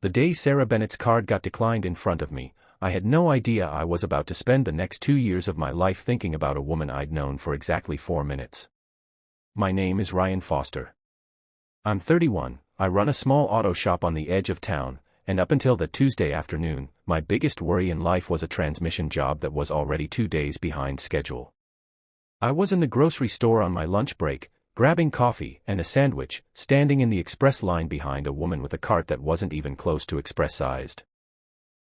The day Sarah Bennett's card got declined in front of me, I had no idea I was about to spend the next 2 years of my life thinking about a woman I'd known for exactly 4 minutes. My name is Ryan Foster. I'm 31, I run a small auto shop on the edge of town, and up until that Tuesday afternoon, my biggest worry in life was a transmission job that was already 2 days behind schedule. I was in the grocery store on my lunch break, grabbing coffee and a sandwich, standing in the express line behind a woman with a cart that wasn't even close to express-sized.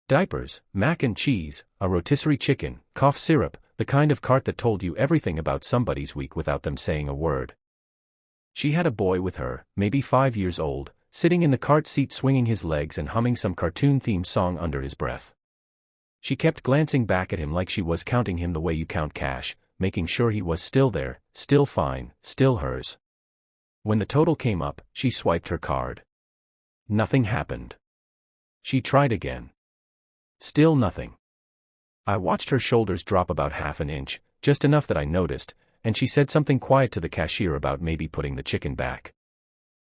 Diapers, mac and cheese, a rotisserie chicken, cough syrup, the kind of cart that told you everything about somebody's week without them saying a word. She had a boy with her, maybe 5 years old, sitting in the cart seat swinging his legs and humming some cartoon-themed song under his breath. She kept glancing back at him like she was counting him the way you count cash, making sure he was still there, still fine, still hers. When the total came up, she swiped her card. Nothing happened. She tried again. Still nothing. I watched her shoulders drop about half an inch, just enough that I noticed, and she said something quiet to the cashier about maybe putting the chicken back.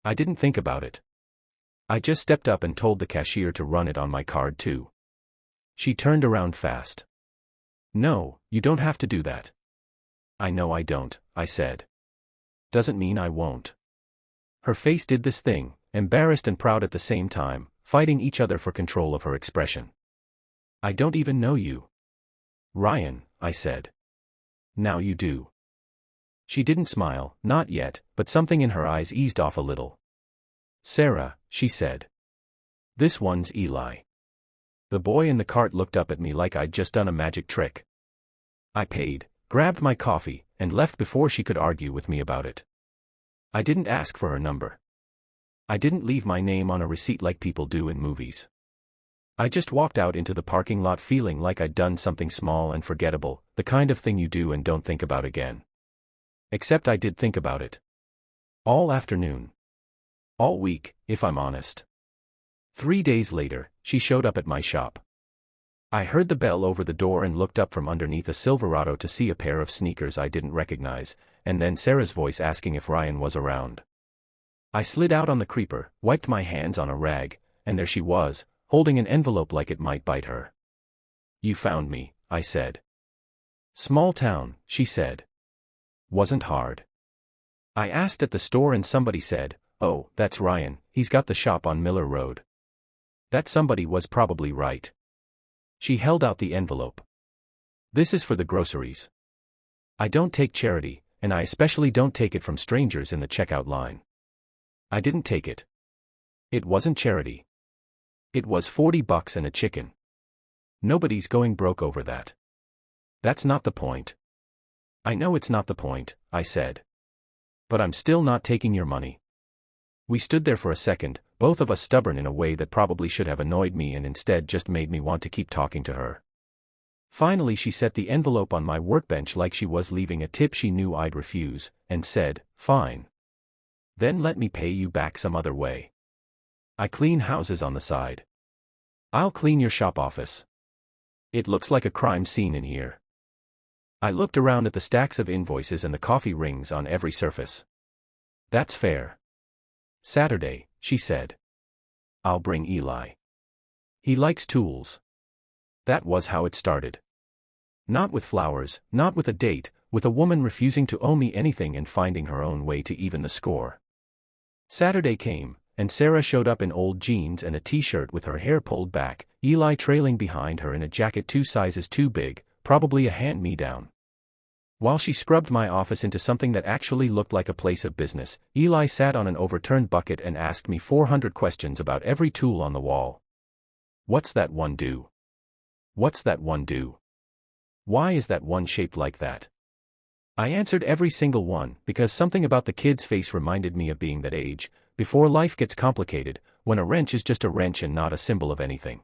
I didn't think about it. I just stepped up and told the cashier to run it on my card too. She turned around fast. No, you don't have to do that. I know I don't, I said. Doesn't mean I won't. Her face did this thing, embarrassed and proud at the same time, fighting each other for control of her expression. I don't even know you. Ryan, I said. Now you do. She didn't smile, not yet, but something in her eyes eased off a little. Sarah, she said. This one's Eli. The boy in the cart looked up at me like I'd just done a magic trick. I paid, grabbed my coffee, and left before she could argue with me about it. I didn't ask for her number. I didn't leave my name on a receipt like people do in movies. I just walked out into the parking lot feeling like I'd done something small and forgettable, the kind of thing you do and don't think about again. Except I did think about it. All afternoon. All week, if I'm honest. 3 days later, she showed up at my shop. I heard the bell over the door and looked up from underneath a Silverado to see a pair of sneakers I didn't recognize, and then Sarah's voice asking if Ryan was around. I slid out on the creeper, wiped my hands on a rag, and there she was, holding an envelope like it might bite her. You found me, I said. Small town, she said. Wasn't hard. I asked at the store and somebody said, oh, that's Ryan, he's got the shop on Miller Road. That somebody was probably right. She held out the envelope. This is for the groceries. I don't take charity, and I especially don't take it from strangers in the checkout line. I didn't take it. It wasn't charity. It was $40 and a chicken. Nobody's going broke over that. That's not the point. I know it's not the point, I said. But I'm still not taking your money. We stood there for a second, both of us stubborn in a way that probably should have annoyed me and instead just made me want to keep talking to her. Finally she set the envelope on my workbench like she was leaving a tip she knew I'd refuse, and said, fine. Then let me pay you back some other way. I clean houses on the side. I'll clean your shop office. It looks like a crime scene in here. I looked around at the stacks of invoices and the coffee rings on every surface. That's fair. Saturday, she said. I'll bring Eli. He likes tools. That was how it started. Not with flowers, not with a date, with a woman refusing to owe me anything and finding her own way to even the score. Saturday came, and Sarah showed up in old jeans and a t-shirt with her hair pulled back, Eli trailing behind her in a jacket 2 sizes too big, probably a hand-me-down. While she scrubbed my office into something that actually looked like a place of business, Eli sat on an overturned bucket and asked me 400 questions about every tool on the wall. What's that one do? What's that one do? Why is that one shaped like that? I answered every single one, because something about the kid's face reminded me of being that age, before life gets complicated, when a wrench is just a wrench and not a symbol of anything.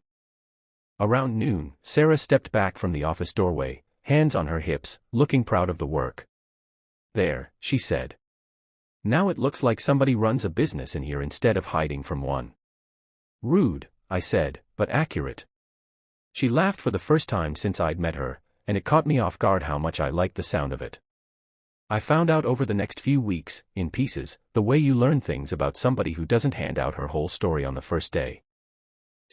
Around noon, Sarah stepped back from the office doorway, hands on her hips, looking proud of the work. There, she said. Now it looks like somebody runs a business in here instead of hiding from one. Rude, I said, but accurate. She laughed for the first time since I'd met her, and it caught me off guard how much I liked the sound of it. I found out over the next few weeks, in pieces, the way you learn things about somebody who doesn't hand out her whole story on the first day.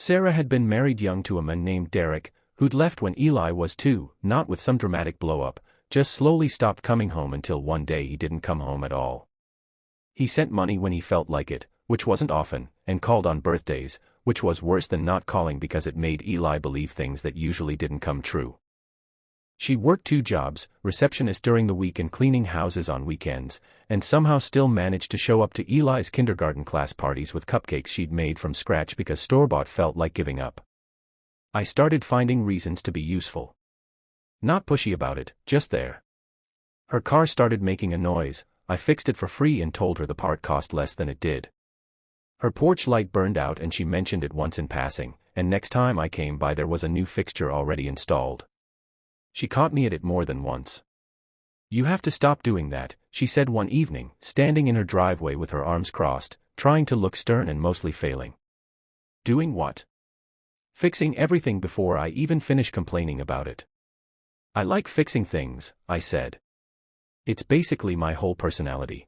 Sarah had been married young to a man named Derek, who'd left when Eli was 2, not with some dramatic blow-up, just slowly stopped coming home until one day he didn't come home at all. He sent money when he felt like it, which wasn't often, and called on birthdays, which was worse than not calling because it made Eli believe things that usually didn't come true. She worked 2 jobs, receptionist during the week and cleaning houses on weekends, and somehow still managed to show up to Eli's kindergarten class parties with cupcakes she'd made from scratch because store-bought felt like giving up. I started finding reasons to be useful. Not pushy about it, just there. Her car started making a noise. I fixed it for free and told her the part cost less than it did. Her porch light burned out and she mentioned it once in passing, and next time I came by there was a new fixture already installed. She caught me at it more than once. "You have to stop doing that," she said one evening, standing in her driveway with her arms crossed, trying to look stern and mostly failing. "Doing what?" "Fixing everything before I even finish complaining about it." "I like fixing things," I said. "It's basically my whole personality."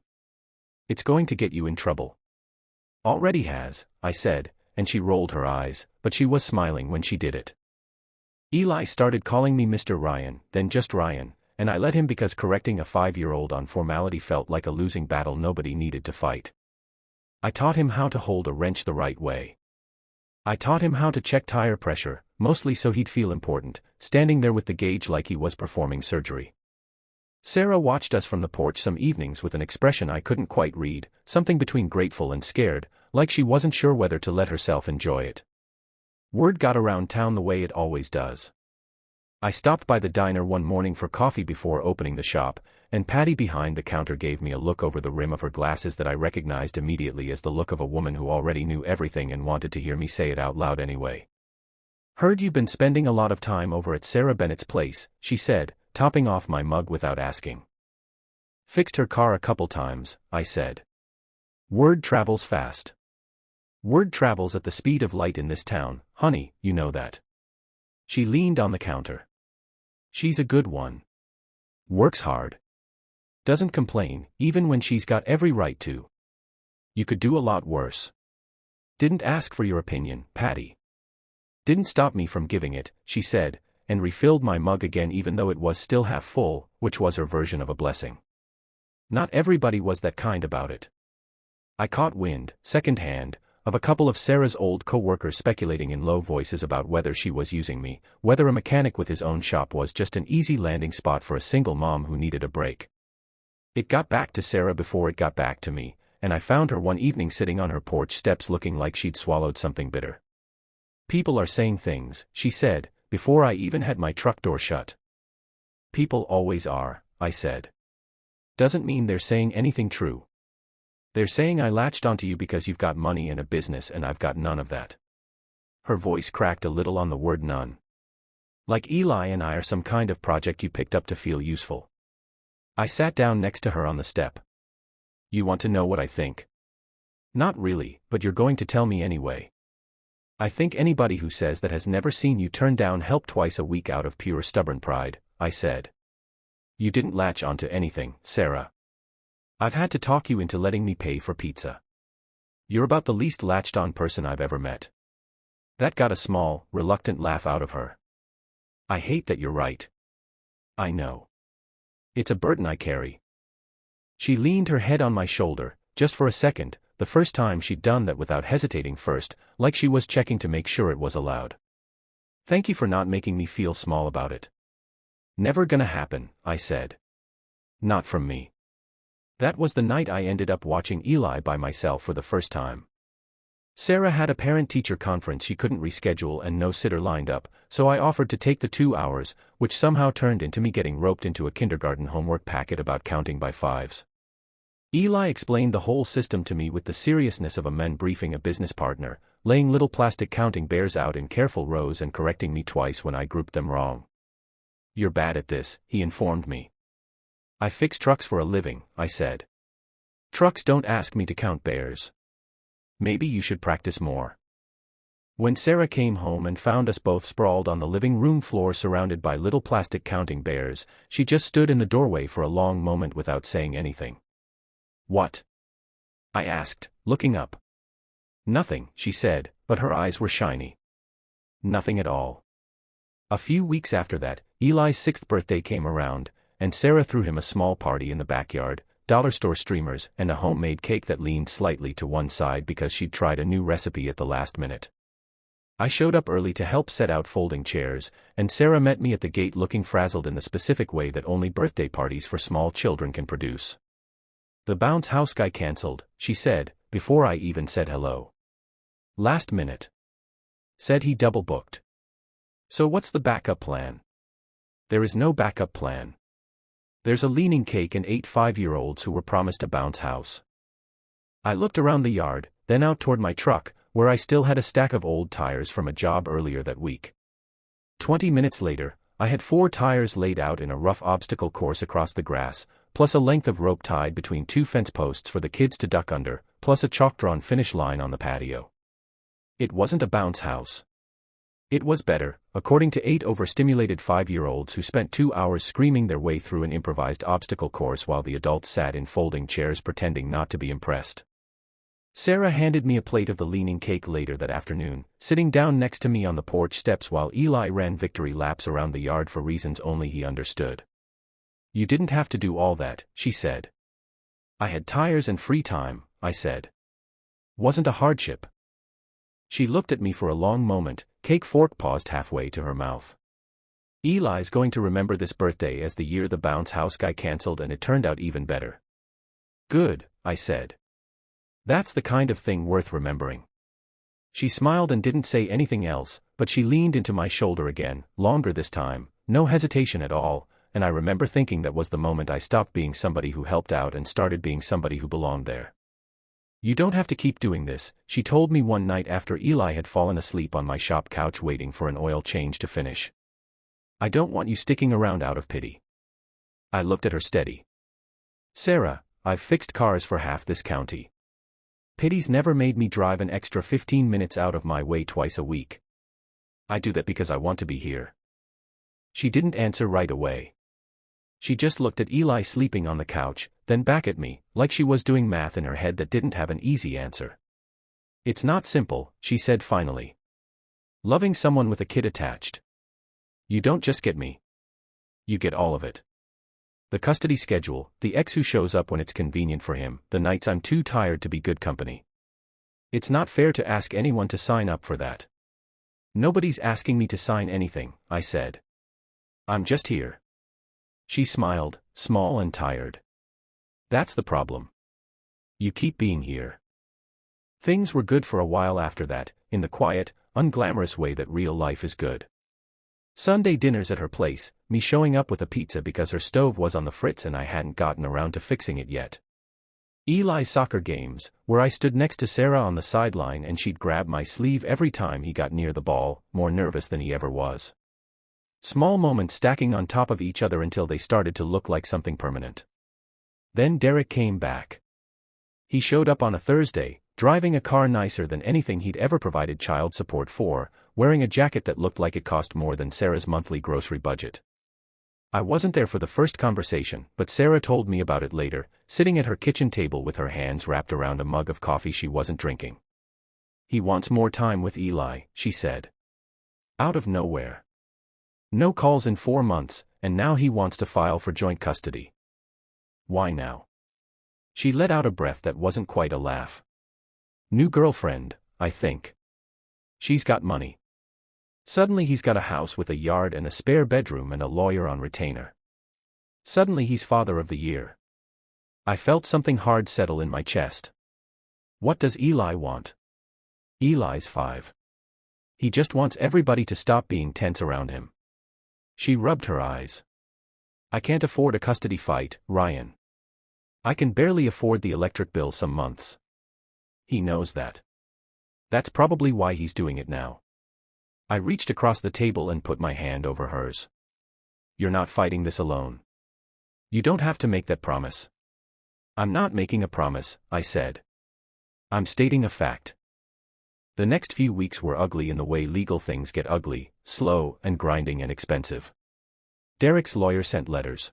"It's going to get you in trouble." "Already has," I said, and she rolled her eyes, but she was smiling when she did it. Eli started calling me Mr. Ryan, then just Ryan, and I let him because correcting a 5-year-old on formality felt like a losing battle nobody needed to fight. I taught him how to hold a wrench the right way. I taught him how to check tire pressure, mostly so he'd feel important, standing there with the gauge like he was performing surgery. Sarah watched us from the porch some evenings with an expression I couldn't quite read, something between grateful and scared, like she wasn't sure whether to let herself enjoy it. Word got around town the way it always does. I stopped by the diner one morning for coffee before opening the shop, and Patty behind the counter gave me a look over the rim of her glasses that I recognized immediately as the look of a woman who already knew everything and wanted to hear me say it out loud anyway. "Heard you've been spending a lot of time over at Sarah Bennett's place," she said, topping off my mug without asking. "Fixed her car a couple times," I said. "Word travels fast. Word travels at the speed of light in this town, honey, you know that." She leaned on the counter. "She's a good one. Works hard. Doesn't complain, even when she's got every right to. You could do a lot worse. Didn't ask for your opinion, Patty. Didn't stop me from giving it," she said, and refilled my mug again even though it was still half full, which was her version of a blessing. Not everybody was that kind about it. I caught wind, secondhand, of a couple of Sarah's old co-workers speculating in low voices about whether she was using me, whether a mechanic with his own shop was just an easy landing spot for a single mom who needed a break. It got back to Sarah before it got back to me, and I found her one evening sitting on her porch steps looking like she'd swallowed something bitter. "People are saying things," she said, before I even had my truck door shut. "People always are," I said. "Doesn't mean they're saying anything true. They're saying I latched onto you because you've got money and a business and I've got none of that." Her voice cracked a little on the word none. "Like Eli and I are some kind of project you picked up to feel useful." I sat down next to her on the step. "You want to know what I think?" "Not really, but you're going to tell me anyway." "I think anybody who says that has never seen you turn down help twice a week out of pure stubborn pride," I said. "You didn't latch onto anything, Sarah. I've had to talk you into letting me pay for pizza. You're about the least latched-on person I've ever met." That got a small, reluctant laugh out of her. "I hate that you're right." "I know. It's a burden I carry." She leaned her head on my shoulder, just for a second, the first time she'd done that without hesitating first, like she was checking to make sure it was allowed. "Thank you for not making me feel small about it." "Never gonna happen," I said. "Not from me." That was the night I ended up watching Eli by myself for the first time. Sarah had a parent-teacher conference she couldn't reschedule and no sitter lined up, so I offered to take the 2 hours, which somehow turned into me getting roped into a kindergarten homework packet about counting by fives. Eli explained the whole system to me with the seriousness of a man briefing a business partner, laying little plastic counting bears out in careful rows and correcting me twice when I grouped them wrong. "You're bad at this," he informed me. "I fix trucks for a living," I said. "Trucks don't ask me to count bears. Maybe you should practice more." When Sarah came home and found us both sprawled on the living room floor surrounded by little plastic counting bears, she just stood in the doorway for a long moment without saying anything. "What?" I asked, looking up. "Nothing," she said, but her eyes were shiny. Nothing at all. A few weeks after that, Eli's 6th birthday came around, and Sarah threw him a small party in the backyard, dollar store streamers, and a homemade cake that leaned slightly to one side because she'd tried a new recipe at the last minute. I showed up early to help set out folding chairs, and Sarah met me at the gate looking frazzled in the specific way that only birthday parties for small children can produce. "The bounce house guy canceled," she said, before I even said hello. "Last minute. Said he double booked." "So what's the backup plan?" "There is no backup plan. There's a leaning cake and 8 5-year-olds who were promised a bounce house." I looked around the yard, then out toward my truck, where I still had a stack of old tires from a job earlier that week. 20 minutes later, I had 4 tires laid out in a rough obstacle course across the grass, plus a length of rope tied between 2 fence posts for the kids to duck under, plus a chalk-drawn finish line on the patio. It wasn't a bounce house. It was better, according to 8 overstimulated 5-year-olds who spent 2 hours screaming their way through an improvised obstacle course while the adults sat in folding chairs pretending not to be impressed. Sarah handed me a plate of the leaning cake later that afternoon, sitting down next to me on the porch steps while Eli ran victory laps around the yard for reasons only he understood. "You didn't have to do all that," she said. "I had tires and free time," I said. "Wasn't a hardship." She looked at me for a long moment, cake fork paused halfway to her mouth. "Eli's going to remember this birthday as the year the bounce house guy canceled, and it turned out even better." "Good," I said. "That's the kind of thing worth remembering." She smiled and didn't say anything else, but she leaned into my shoulder again, longer this time, no hesitation at all, and I remember thinking that was the moment I stopped being somebody who helped out and started being somebody who belonged there. "You don't have to keep doing this," she told me one night after Eli had fallen asleep on my shop couch waiting for an oil change to finish. "I don't want you sticking around out of pity." I looked at her steady. "Sarah, I've fixed cars for half this county. Pity's never made me drive an extra 15 minutes out of my way twice a week. I do that because I want to be here." She didn't answer right away. She just looked at Eli sleeping on the couch, then back at me, like she was doing math in her head that didn't have an easy answer. "It's not simple," she said finally. "Loving someone with a kid attached. You don't just get me. You get all of it. The custody schedule, the ex who shows up when it's convenient for him, the nights I'm too tired to be good company. It's not fair to ask anyone to sign up for that." "Nobody's asking me to sign anything," I said. "I'm just here." She smiled, small and tired. "That's the problem. You keep being here." Things were good for a while after that, in the quiet, unglamorous way that real life is good. Sunday dinners at her place, me showing up with a pizza because her stove was on the fritz and I hadn't gotten around to fixing it yet. Eli's soccer games, where I stood next to Sarah on the sideline and she'd grab my sleeve every time he got near the ball, more nervous than he ever was. Small moments stacking on top of each other until they started to look like something permanent. Then Derek came back. He showed up on a Thursday, driving a car nicer than anything he'd ever provided child support for, wearing a jacket that looked like it cost more than Sarah's monthly grocery budget. I wasn't there for the first conversation, but Sarah told me about it later, sitting at her kitchen table with her hands wrapped around a mug of coffee she wasn't drinking. "He wants more time with Eli," she said. Out of nowhere. No calls in 4 months, and now he wants to file for joint custody. Why now? She let out a breath that wasn't quite a laugh. "New girlfriend, I think. She's got money. Suddenly he's got a house with a yard and a spare bedroom and a lawyer on retainer. Suddenly he's father of the year." I felt something hard settle in my chest. What does Eli want? Eli's 5. He just wants everybody to stop being tense around him. She rubbed her eyes. "I can't afford a custody fight, Ryan. I can barely afford the electric bill some months. He knows that. That's probably why he's doing it now." I reached across the table and put my hand over hers. "You're not fighting this alone. You don't have to make that promise." "I'm not making a promise," I said. "I'm stating a fact." The next few weeks were ugly in the way legal things get ugly, slow and grinding and expensive. Derek's lawyer sent letters.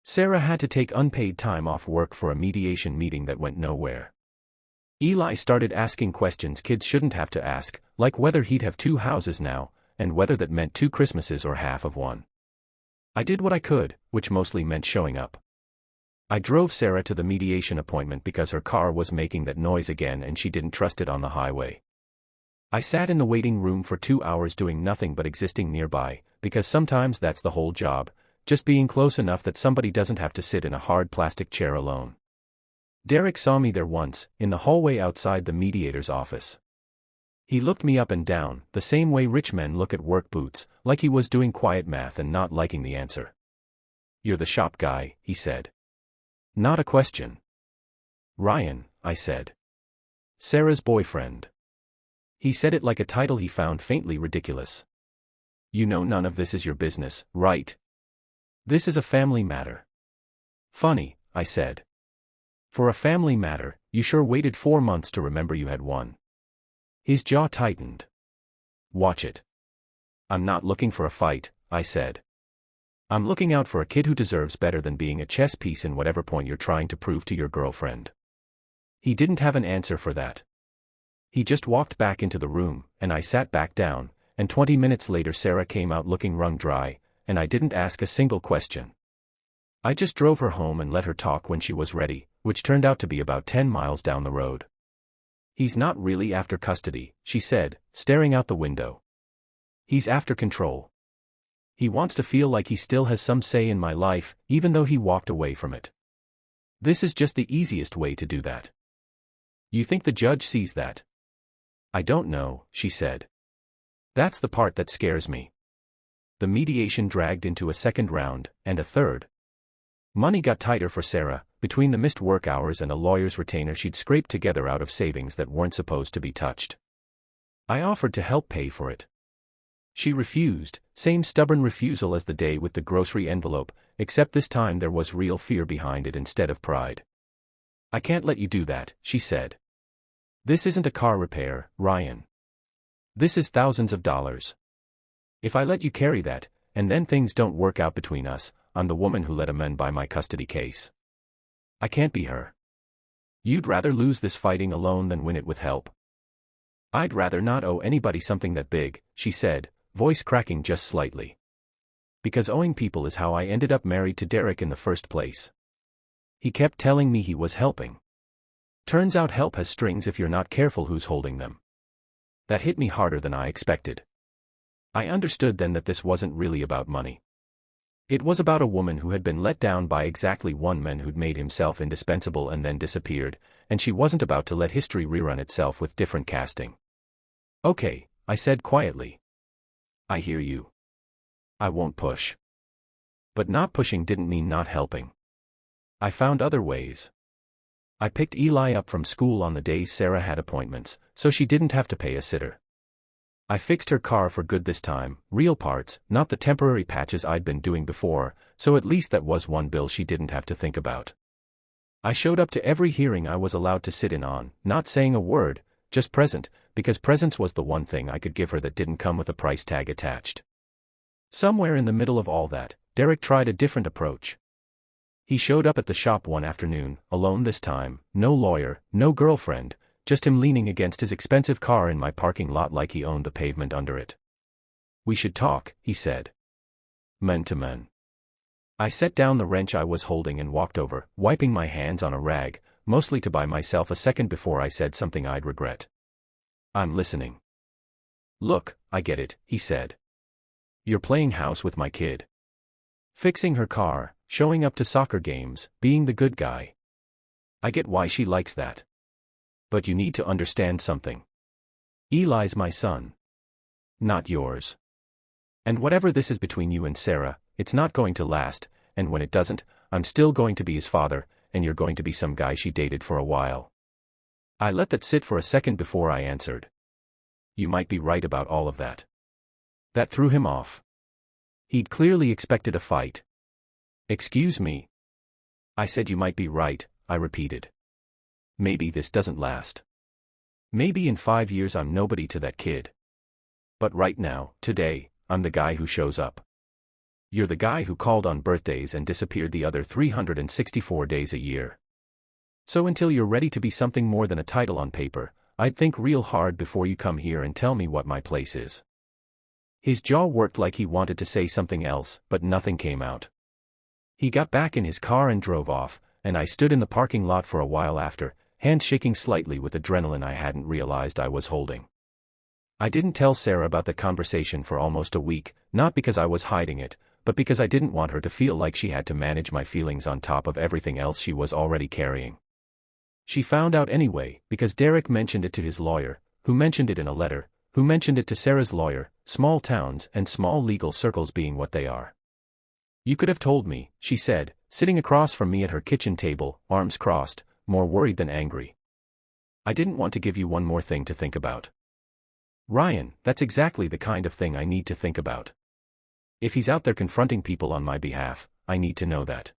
Sarah had to take unpaid time off work for a mediation meeting that went nowhere. Eli started asking questions kids shouldn't have to ask, like whether he'd have 2 houses now, and whether that meant 2 Christmases or half of one. I did what I could, which mostly meant showing up. I drove Sarah to the mediation appointment because her car was making that noise again and she didn't trust it on the highway. I sat in the waiting room for 2 hours doing nothing but existing nearby, because sometimes that's the whole job, just being close enough that somebody doesn't have to sit in a hard plastic chair alone. Derek saw me there once, in the hallway outside the mediator's office. He looked me up and down, the same way rich men look at work boots, like he was doing quiet math and not liking the answer. "You're the shop guy," he said. "Not a question." "Ryan," I said. "Sarah's boyfriend." He said it like a title he found faintly ridiculous. "You know none of this is your business, right? This is a family matter." "Funny," I said. "For a family matter, you sure waited 4 months to remember you had one." His jaw tightened. "Watch it." "I'm not looking for a fight," I said. "I'm looking out for a kid who deserves better than being a chess piece in whatever point you're trying to prove to your girlfriend." He didn't have an answer for that. He just walked back into the room, and I sat back down, and 20 minutes later Sarah came out looking wrung dry, and I didn't ask a single question. I just drove her home and let her talk when she was ready, which turned out to be about 10 miles down the road. "He's not really after custody," she said, staring out the window. "He's after control. He wants to feel like he still has some say in my life, even though he walked away from it. This is just the easiest way to do that." "You think the judge sees that?" "I don't know," she said. "That's the part that scares me." The mediation dragged into a second round, and a third. Money got tighter for Sarah, between the missed work hours and a lawyer's retainer she'd scraped together out of savings that weren't supposed to be touched. I offered to help pay for it. She refused, same stubborn refusal as the day with the grocery envelope, except this time there was real fear behind it instead of pride. "I can't let you do that," she said. "This isn't a car repair, Ryan. This is thousands of dollars. If I let you carry that, and then things don't work out between us, I'm the woman who let a man buy my custody case. I can't be her. You'd rather lose this fighting alone than win it with help." "I'd rather not owe anybody something that big," she said, voice cracking just slightly. "Because owing people is how I ended up married to Derek in the first place. He kept telling me he was helping. Turns out help has strings if you're not careful who's holding them." That hit me harder than I expected. I understood then that this wasn't really about money. It was about a woman who had been let down by exactly one man who'd made himself indispensable and then disappeared, and she wasn't about to let history rerun itself with different casting. "Okay," I said quietly. "I hear you. I won't push." But not pushing didn't mean not helping. I found other ways. I picked Eli up from school on the days Sarah had appointments, so she didn't have to pay a sitter. I fixed her car for good this time, real parts, not the temporary patches I'd been doing before, so at least that was one bill she didn't have to think about. I showed up to every hearing I was allowed to sit in on, not saying a word, just present, because presence was the one thing I could give her that didn't come with a price tag attached. Somewhere in the middle of all that, Derek tried a different approach. He showed up at the shop one afternoon, alone this time, no lawyer, no girlfriend, just him leaning against his expensive car in my parking lot like he owned the pavement under it. "We should talk," he said. "Man to man." I set down the wrench I was holding and walked over, wiping my hands on a rag, mostly to buy myself a second before I said something I'd regret. "I'm listening." "Look, I get it," he said. "You're playing house with my kid. Fixing her car, showing up to soccer games, being the good guy. I get why she likes that. But you need to understand something. Eli's my son. Not yours. And whatever this is between you and Sarah, it's not going to last, and when it doesn't, I'm still going to be his father, and you're going to be some guy she dated for a while." I let that sit for a second before I answered. "You might be right about all of that." That threw him off. He'd clearly expected a fight. "Excuse me." "I said you might be right," I repeated. "Maybe this doesn't last. Maybe in 5 years I'm nobody to that kid. But right now, today, I'm the guy who shows up. You're the guy who called on birthdays and disappeared the other 364 days a year. So until you're ready to be something more than a title on paper, I'd think real hard before you come here and tell me what my place is." His jaw worked like he wanted to say something else, but nothing came out. He got back in his car and drove off, and I stood in the parking lot for a while after, hands shaking slightly with adrenaline I hadn't realized I was holding. I didn't tell Sarah about the conversation for almost a week, not because I was hiding it, but because I didn't want her to feel like she had to manage my feelings on top of everything else she was already carrying. She found out anyway, because Derek mentioned it to his lawyer, who mentioned it in a letter, who mentioned it to Sarah's lawyer, small towns and small legal circles being what they are. "You could have told me," she said, sitting across from me at her kitchen table, arms crossed, more worried than angry. "I didn't want to give you one more thing to think about." "Ryan, that's exactly the kind of thing I need to think about. If he's out there confronting people on my behalf, I need to know that.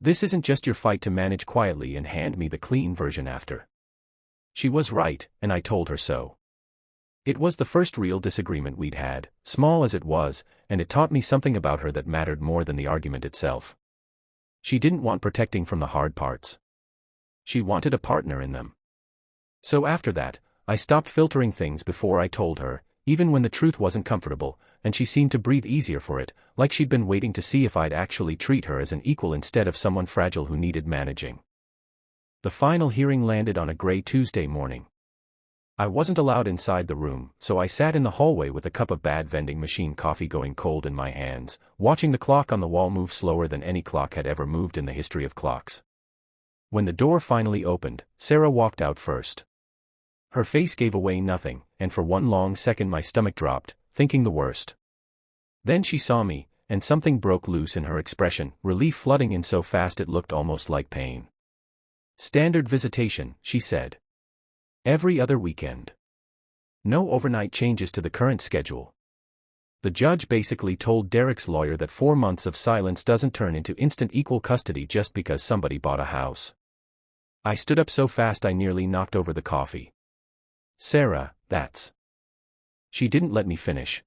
This isn't just your fight to manage quietly and hand me the clean version after." She was right, and I told her so. It was the first real disagreement we'd had, small as it was, and it taught me something about her that mattered more than the argument itself. She didn't want protecting from the hard parts. She wanted a partner in them. So after that, I stopped filtering things before I told her, even when the truth wasn't comfortable, and she seemed to breathe easier for it, like she'd been waiting to see if I'd actually treat her as an equal instead of someone fragile who needed managing. The final hearing landed on a gray Tuesday morning. I wasn't allowed inside the room, so I sat in the hallway with a cup of bad vending machine coffee going cold in my hands, watching the clock on the wall move slower than any clock had ever moved in the history of clocks. When the door finally opened, Sarah walked out first. Her face gave away nothing, and for one long second my stomach dropped, thinking the worst. Then she saw me, and something broke loose in her expression, relief flooding in so fast it looked almost like pain. "Standard visitation," she said. "Every other weekend. No overnight changes to the current schedule." The judge basically told Derek's lawyer that 4 months of silence doesn't turn into instant equal custody just because somebody bought a house. I stood up so fast I nearly knocked over the coffee. "Sarah, that's..." She didn't let me finish.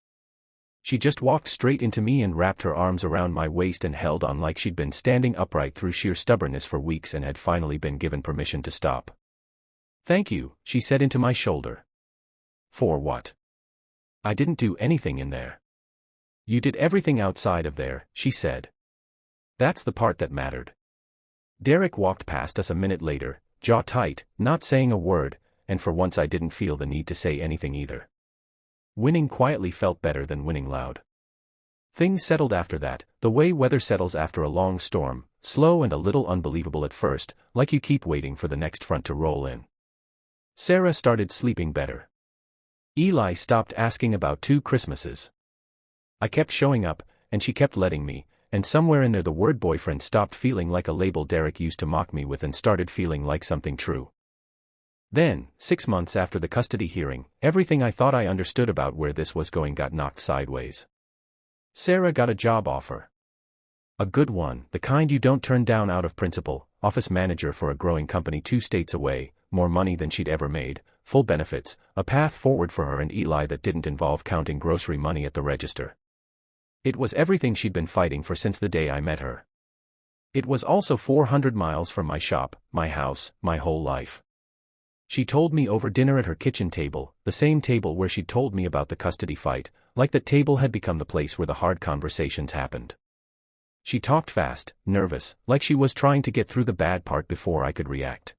She just walked straight into me and wrapped her arms around my waist and held on like she'd been standing upright through sheer stubbornness for weeks and had finally been given permission to stop. "Thank you," she said into my shoulder. "For what? I didn't do anything in there." "You did everything outside of there," she said. "That's the part that mattered." Derek walked past us a minute later, jaw tight, not saying a word, and for once I didn't feel the need to say anything either. Winning quietly felt better than winning loud. Things settled after that, the way weather settles after a long storm, slow and a little unbelievable at first, like you keep waiting for the next front to roll in. Sarah started sleeping better. Eli stopped asking about 2 Christmases. I kept showing up, and she kept letting me, and somewhere in there the word boyfriend stopped feeling like a label Derek used to mock me with and started feeling like something true. Then, 6 months after the custody hearing, everything I thought I understood about where this was going got knocked sideways. Sarah got a job offer. A good one, the kind you don't turn down out of principle, office manager for a growing company 2 states away, more money than she'd ever made, full benefits, a path forward for her and Eli that didn't involve counting grocery money at the register. It was everything she'd been fighting for since the day I met her. It was also 400 miles from my shop, my house, my whole life. She told me over dinner at her kitchen table, the same table where she'd told me about the custody fight, like that table had become the place where the hard conversations happened. She talked fast, nervous, like she was trying to get through the bad part before I could react.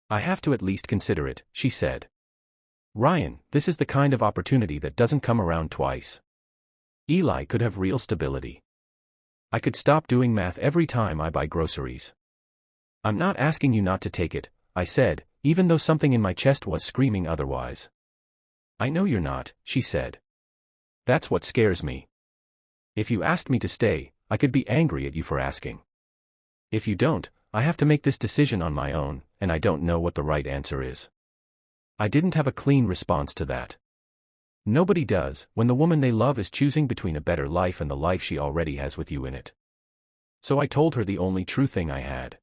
"I have to at least consider it," she said. "Ryan, this is the kind of opportunity that doesn't come around twice. Eli could have real stability. I could stop doing math every time I buy groceries. I'm not asking you not to take it," I said, even though something in my chest was screaming otherwise. "I know you're not," she said. "That's what scares me. If you asked me to stay, I could be angry at you for asking. If you don't, I have to make this decision on my own, and I don't know what the right answer is." I didn't have a clean response to that. Nobody does, when the woman they love is choosing between a better life and the life she already has with you in it. So I told her the only true thing I had.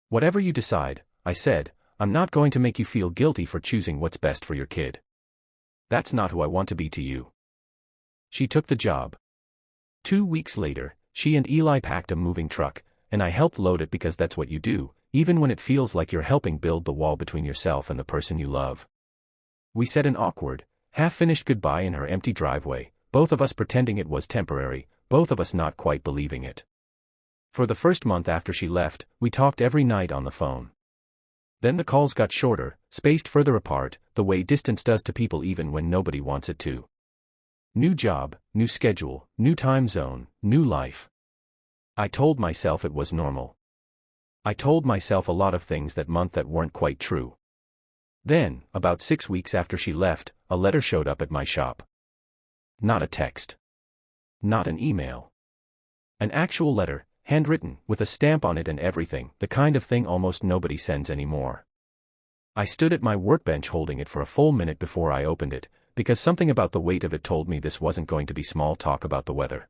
"Whatever you decide," I said, "I'm not going to make you feel guilty for choosing what's best for your kid. That's not who I want to be to you." She took the job. 2 weeks later, she and Eli packed a moving truck, and I helped load it because that's what you do, even when it feels like you're helping build the wall between yourself and the person you love. We said an awkward, half-finished goodbye in her empty driveway, both of us pretending it was temporary, both of us not quite believing it. For the first month after she left, we talked every night on the phone. Then the calls got shorter, spaced further apart, the way distance does to people even when nobody wants it to. New job, new schedule, new time zone, new life. I told myself it was normal. I told myself a lot of things that month that weren't quite true. Then, about 6 weeks after she left, a letter showed up at my shop. Not a text. Not an email. An actual letter, handwritten, with a stamp on it and everything, the kind of thing almost nobody sends anymore. I stood at my workbench holding it for a full minute before I opened it, because something about the weight of it told me this wasn't going to be small talk about the weather.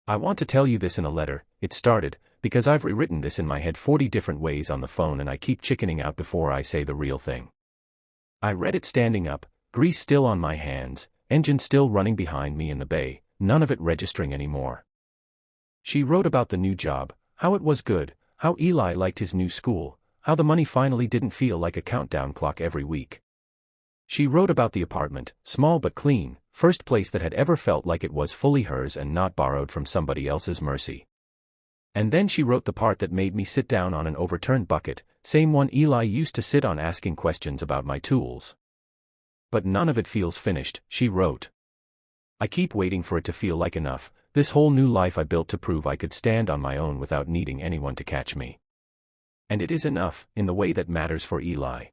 I want to tell you this in a letter, it started, because I've rewritten this in my head 40 different ways on the phone and I keep chickening out before I say the real thing. I read it standing up, grease still on my hands, engine still running behind me in the bay, none of it registering anymore. She wrote about the new job, how it was good, how Eli liked his new school, how the money finally didn't feel like a countdown clock every week. She wrote about the apartment, small but clean, first place that had ever felt like it was fully hers and not borrowed from somebody else's mercy. And then she wrote the part that made me sit down on an overturned bucket, same one Eli used to sit on asking questions about my tools. But none of it feels finished, she wrote. I keep waiting for it to feel like enough, this whole new life I built to prove I could stand on my own without needing anyone to catch me. And it is enough, in the way that matters for Eli.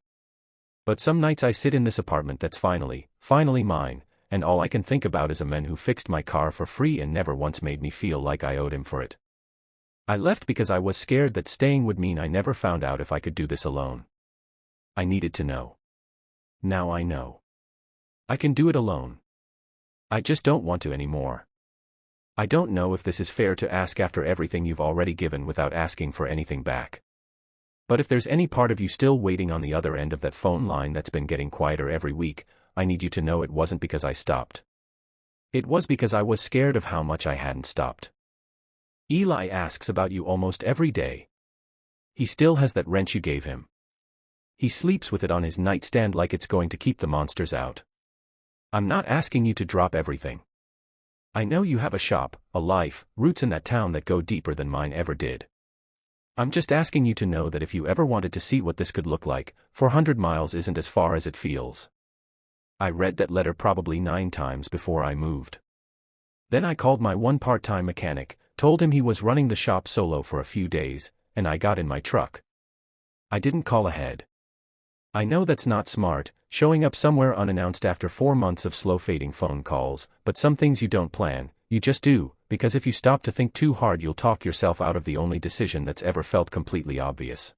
But some nights I sit in this apartment that's finally mine, and all I can think about is a man who fixed my car for free and never once made me feel like I owed him for it. I left because I was scared that staying would mean I never found out if I could do this alone. I needed to know. Now I know. I can do it alone. I just don't want to anymore. I don't know if this is fair to ask after everything you've already given without asking for anything back. But if there's any part of you still waiting on the other end of that phone line that's been getting quieter every week, I need you to know it wasn't because I stopped. It was because I was scared of how much I hadn't stopped. Eli asks about you almost every day. He still has that wrench you gave him. He sleeps with it on his nightstand like it's going to keep the monsters out. I'm not asking you to drop everything. I know you have a shop, a life, roots in that town that go deeper than mine ever did. I'm just asking you to know that if you ever wanted to see what this could look like, 400 miles isn't as far as it feels. I read that letter probably 9 times before I moved. Then I called my one part-time mechanic, told him he was running the shop solo for a few days, and I got in my truck. I didn't call ahead. I know that's not smart, showing up somewhere unannounced after 4 months of slow-fading phone calls, but some things you don't plan, you just do, because if you stop to think too hard you'll talk yourself out of the only decision that's ever felt completely obvious.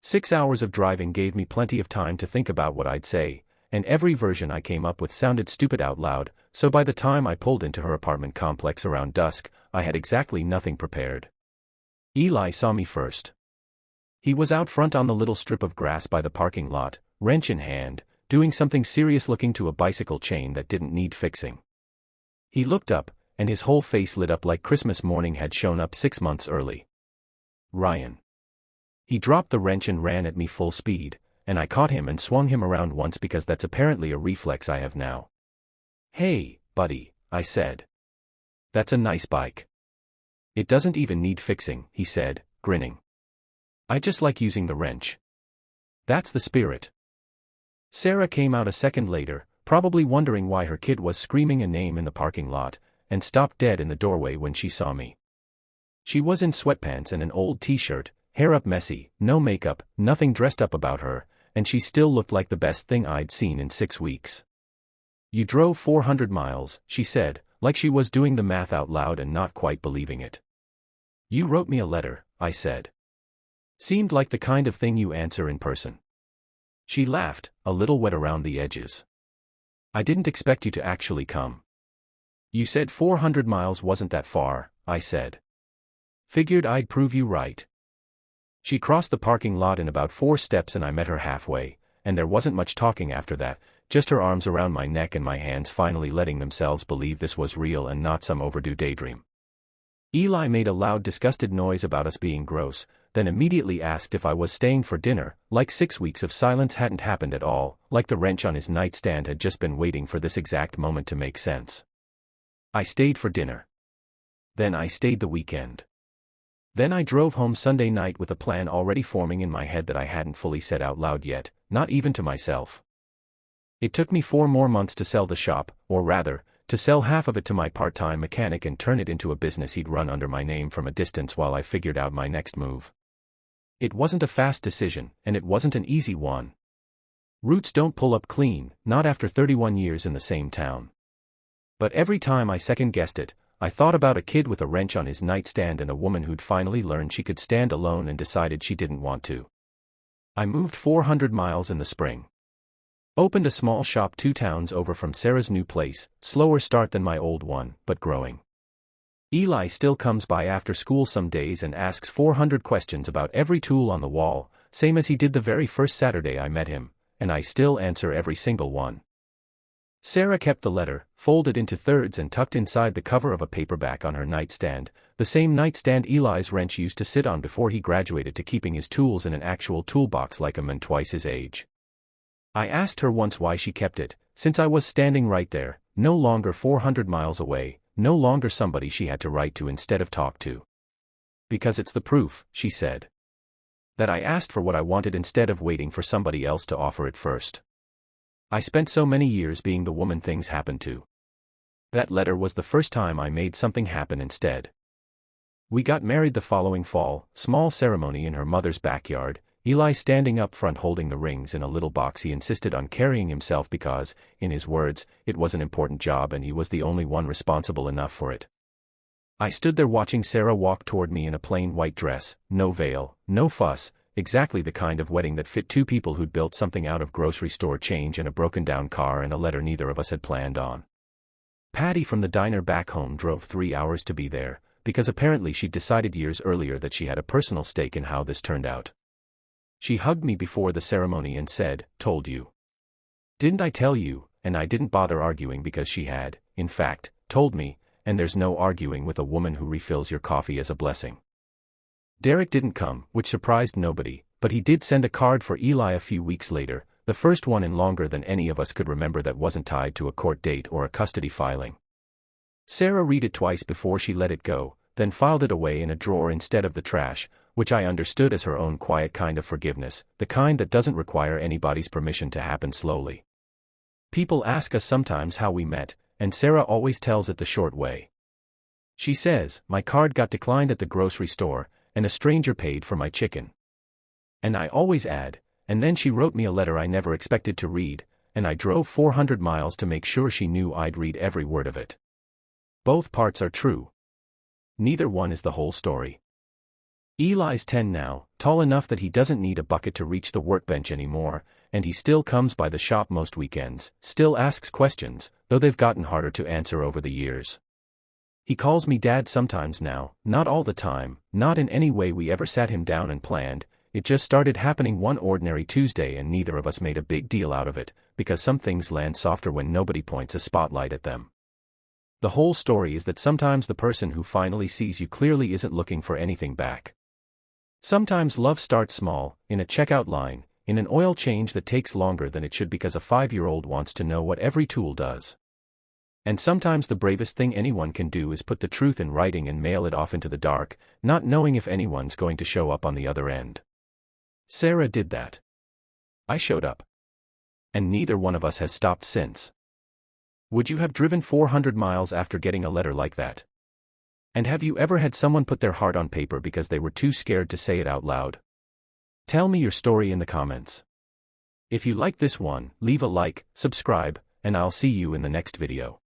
6 hours of driving gave me plenty of time to think about what I'd say, and every version I came up with sounded stupid out loud, so by the time I pulled into her apartment complex around dusk, I had exactly nothing prepared. Eli saw me first. He was out front on the little strip of grass by the parking lot, wrench in hand, doing something serious looking to a bicycle chain that didn't need fixing. He looked up, and his whole face lit up like Christmas morning had shown up 6 months early. Ryan. He dropped the wrench and ran at me full speed, and I caught him and swung him around once because that's apparently a reflex I have now. Hey, buddy, I said. That's a nice bike. It doesn't even need fixing, he said, grinning. I just like using the wrench. That's the spirit. Sarah came out a second later, probably wondering why her kid was screaming a name in the parking lot, and stopped dead in the doorway when she saw me. She was in sweatpants and an old t-shirt, hair up messy, no makeup, nothing dressed up about her, and she still looked like the best thing I'd seen in 6 weeks. You drove 400 miles, she said, like she was doing the math out loud and not quite believing it. You wrote me a letter, I said. Seemed like the kind of thing you answer in person. She laughed, a little wet around the edges. I didn't expect you to actually come. You said 400 miles wasn't that far, I said. Figured I'd prove you right. She crossed the parking lot in about 4 steps and I met her halfway, and there wasn't much talking after that, just her arms around my neck and my hands finally letting themselves believe this was real and not some overdue daydream. Eli made a loud disgusted noise about us being gross, then immediately asked if I was staying for dinner, like 6 weeks of silence hadn't happened at all, like the wrench on his nightstand had just been waiting for this exact moment to make sense. I stayed for dinner. Then I stayed the weekend. Then I drove home Sunday night with a plan already forming in my head that I hadn't fully said out loud yet, not even to myself. It took me 4 more months to sell the shop, or rather, to sell half of it to my part-time mechanic and turn it into a business he'd run under my name from a distance while I figured out my next move. It wasn't a fast decision, and it wasn't an easy one. Roots don't pull up clean, not after 31 years in the same town. But every time I second-guessed it, I thought about a kid with a wrench on his nightstand and a woman who'd finally learned she could stand alone and decided she didn't want to. I moved 400 miles in the spring. Opened a small shop 2 towns over from Sarah's new place, slower start than my old one, but growing. Eli still comes by after school some days and asks 400 questions about every tool on the wall, same as he did the very first Saturday I met him, and I still answer every single one. Sarah kept the letter, folded into thirds and tucked inside the cover of a paperback on her nightstand, the same nightstand Eli's wrench used to sit on before he graduated to keeping his tools in an actual toolbox like a man twice his age. I asked her once why she kept it, since I was standing right there, no longer 400 miles away, no longer somebody she had to write to instead of talk to. Because it's the proof, she said. That I asked for what I wanted instead of waiting for somebody else to offer it first. I spent so many years being the woman things happened to. That letter was the first time I made something happen instead. We got married the following fall, small ceremony in her mother's backyard, Eli standing up front holding the rings in a little box he insisted on carrying himself because, in his words, it was an important job and he was the only one responsible enough for it. I stood there watching Sarah walk toward me in a plain white dress, no veil, no fuss, exactly the kind of wedding that fit 2 people who'd built something out of grocery store change and a broken-down car and a letter neither of us had planned on. Patty from the diner back home drove 3 hours to be there, because apparently she'd decided years earlier that she had a personal stake in how this turned out. She hugged me before the ceremony and said, "Told you. Didn't I tell you?" And I didn't bother arguing because she had, in fact, told me, and there's no arguing with a woman who refills your coffee as a blessing. Derek didn't come, which surprised nobody, but he did send a card for Eli a few weeks later, the first one in longer than any of us could remember that wasn't tied to a court date or a custody filing. Sarah read it twice before she let it go, then filed it away in a drawer instead of the trash, which I understood as her own quiet kind of forgiveness, the kind that doesn't require anybody's permission to happen slowly. People ask us sometimes how we met, and Sarah always tells it the short way. She says, "My card got declined at the grocery store, and a stranger paid for my chicken." And I always add, "And then she wrote me a letter I never expected to read, and I drove 400 miles to make sure she knew I'd read every word of it." Both parts are true. Neither one is the whole story. Eli's 10 now, tall enough that he doesn't need a bucket to reach the workbench anymore, and he still comes by the shop most weekends, still asks questions, though they've gotten harder to answer over the years. He calls me Dad sometimes now, not all the time, not in any way we ever sat him down and planned, it just started happening one ordinary Tuesday and neither of us made a big deal out of it, because some things land softer when nobody points a spotlight at them. The whole story is that sometimes the person who finally sees you clearly isn't looking for anything back. Sometimes love starts small, in a checkout line, in an oil change that takes longer than it should because a 5-year-old wants to know what every tool does. And sometimes the bravest thing anyone can do is put the truth in writing and mail it off into the dark, not knowing if anyone's going to show up on the other end. Sarah did that. I showed up. And neither one of us has stopped since. Would you have driven 400 miles after getting a letter like that? And have you ever had someone put their heart on paper because they were too scared to say it out loud? Tell me your story in the comments. If you like this one, leave a like, subscribe, and I'll see you in the next video.